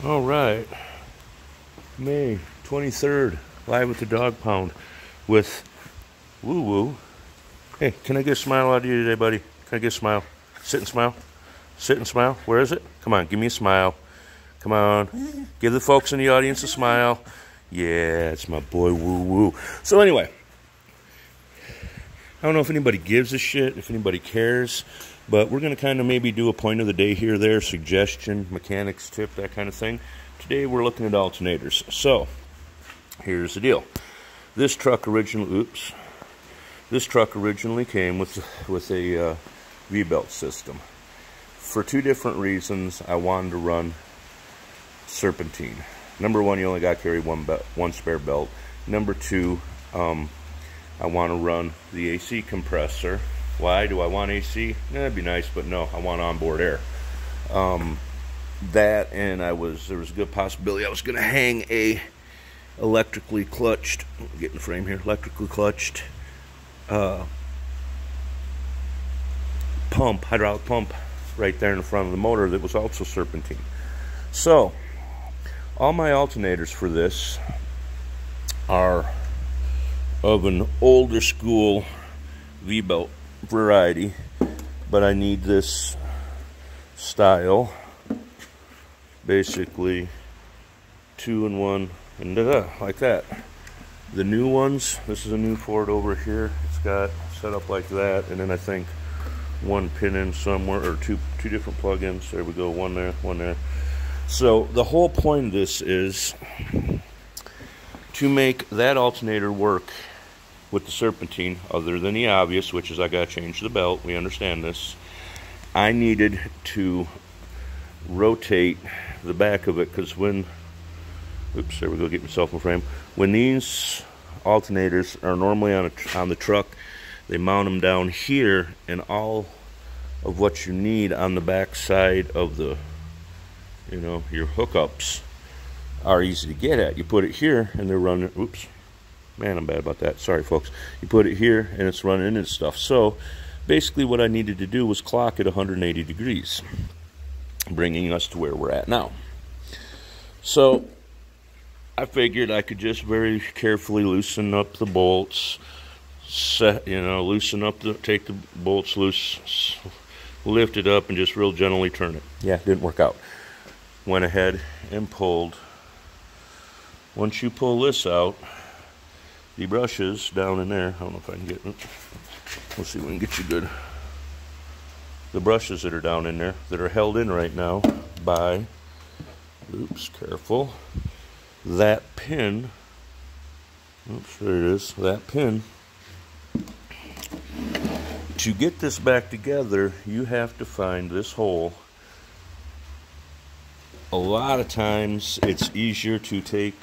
All right, May 23rd, live at the Dog Pound with Woo Woo. Hey, can I get a smile out of you today, buddy? Can I get a smile? Sit and smile. Sit and smile. Where is it? Come on, give me a smile. Come on. Give the folks in the audience a smile. Yeah, it's my boy Woo Woo. So anyway, I don't know if anybody gives a shit, if anybody cares, but we're going to kind of maybe do a point of the day here or there, suggestion, mechanics tip, that kind of thing. Today we're looking at alternators. So, here's the deal. This truck originally came with a V-belt system. For two different reasons, I wanted to run serpentine. Number one, you only got to carry one spare belt. Number two, I want to run the AC compressor. Why do I want AC? That'd be nice, but no, I want onboard air. That, and there was a good possibility I was going to hang a electrically clutched, get in the frame here, electrically clutched hydraulic pump right there in the front of the motor that was also serpentine. So, all my alternators for this are of an older school V-belt variety, but I need this style, basically 2-in-1 and like that. The new ones, this is a new Ford over here, it's got set up like that, and then I think one pin in somewhere, or two different plug-ins. There we go, one there, one there. So the whole point of this is to make that alternator work with the serpentine, other than the obvious, which is I gotta change the belt. We understand this. I needed to rotate the back of it, because when, oops, there we go, get myself in frame. When these alternators are normally on the truck, they mount them down here, and all of what you need on the back side of the, you know, your hookups are easy to get at. You put it here, and they're running, oops, man, I'm bad about that. Sorry, folks. You put it here, and it's running into stuff. So, basically what I needed to do was clock it 180 degrees, bringing us to where we're at now. So, I figured I could just very carefully loosen up the bolts, take the bolts loose, lift it up, and just real gently turn it. Yeah, it didn't work out. Went ahead and pulled. Once you pull this out, the brushes down in there, I don't know if I can get it. We'll see if we can get you good. The brushes that are down in there, that are held in right now by, oops, careful, that pin, oops, there it is, that pin. To get this back together, you have to find this hole. A lot of times, it's easier to take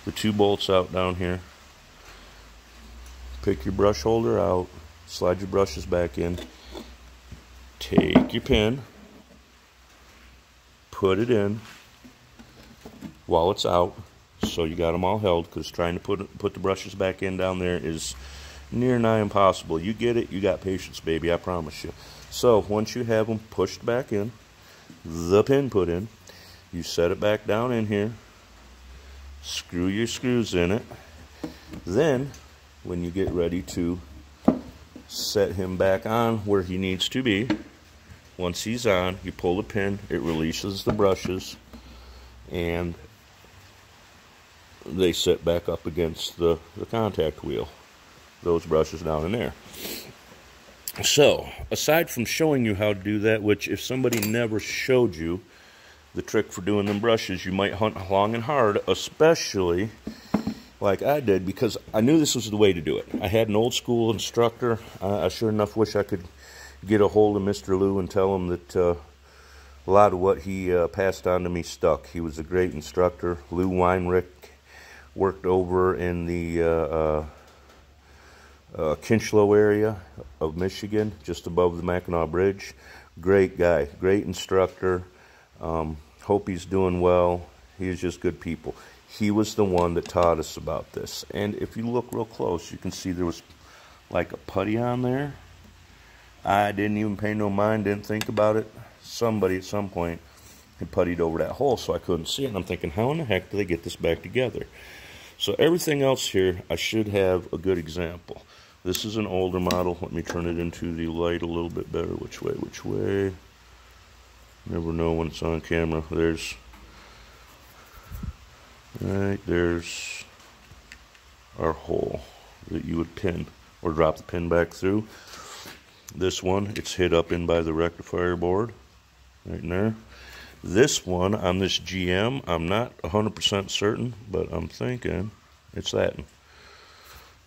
the two bolts out down here, pick your brush holder out, slide your brushes back in, take your pin, put it in while it's out, so you got them all held, because trying to put the brushes back in down there is near nigh impossible. You get it, you got patience, baby, I promise you. So once you have them pushed back in, the pin put in, you set it back down in here, screw your screws in it. Then when you get ready to set him back on where he needs to be, once he's on, you pull the pin, it releases the brushes, and they sit back up against the contact wheel, those brushes down in there. So aside from showing you how to do that, which if somebody never showed you the trick for doing them brushes, you might hunt long and hard, especially like I did, because I knew this was the way to do it. I had an old school instructor. I sure enough wish I could get a hold of Mr. Lou and tell him that a lot of what he passed on to me stuck. He was a great instructor. Lou Weinrich worked over in the Kinchlow area of Michigan, just above the Mackinac Bridge. Great guy, great instructor. Hope he's doing well. He's just good people. He was the one that taught us about this. And if you look real close, you can see there was like a putty on there. I didn't even pay no mind, didn't think about it. Somebody at some point and puttied over that hole so I couldn't see it. And I'm thinking, how in the heck do they get this back together? So everything else here, I should have a good example. This is an older model. Let me turn it into the light a little bit better. Which way? Which way? Never know when it's on camera. There's our hole that you would pin or drop the pin back through. This one, it's hid up in by the rectifier board, right in there. This one on this GM, I'm not 100% certain, but I'm thinking it's that.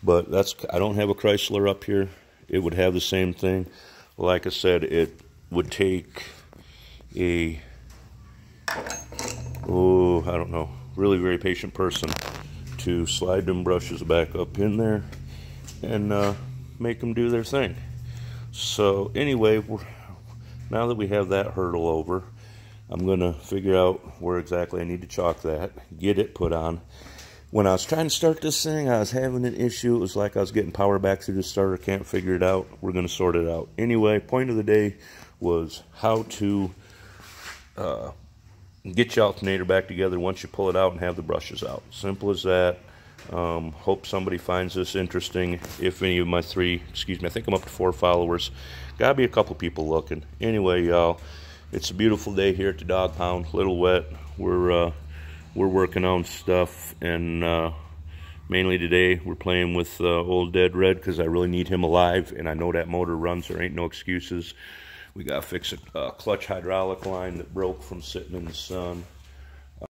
But that's, I don't have a Chrysler up here. It would have the same thing. Like I said, it would take a, oh, I don't know, really very patient person to slide them brushes back up in there and make them do their thing. So anyway, now that we have that hurdle over, I'm going to figure out where exactly I need to chalk that, get it put on. When I was trying to start this thing, I was having an issue. It was like I was getting power back through the starter, can't figure it out. We're going to sort it out. Anyway, point of the day was how to get your alternator back together once you pull it out and have the brushes out. Simple as that. Hope somebody finds this interesting. If any of my I think I'm up to 4 followers. Gotta be a couple people looking. Anyway, y'all, it's a beautiful day here at the dog pound. A little wet. We're working on stuff, and mainly today we're playing with old Dead Red because I really need him alive, and I know that motor runs. There ain't no excuses. We gotta fix a clutch hydraulic line that broke from sitting in the sun.